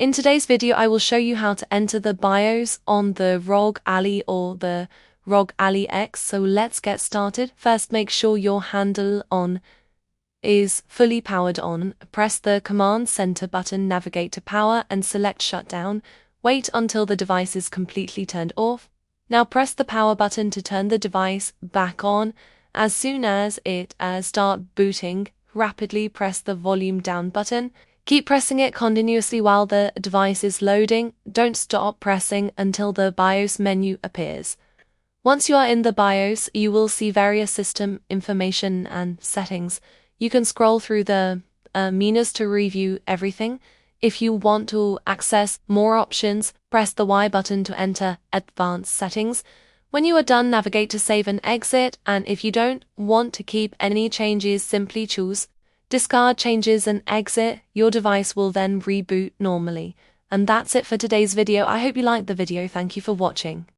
In today's video, I will show you how to enter the BIOS on the ROG Ally or the ROG Ally X. So let's get started. First, make sure your handle on is fully powered on. Press the Command Center button, navigate to Power and select Shutdown. Wait until the device is completely turned off. Now press the power button to turn the device back on. As soon as it starts booting, rapidly press the volume down button. Keep pressing it continuously while the device is loading. Don't stop pressing until the BIOS menu appears. Once you are in the BIOS, you will see various system information and settings. You can scroll through the menus to review everything. If you want to access more options, press the Y button to enter advanced settings. When you are done, navigate to save and exit, and if you don't want to keep any changes, simply choose discard changes and exit. Your device will then reboot normally. And that's it for today's video. I hope you liked the video. Thank you for watching.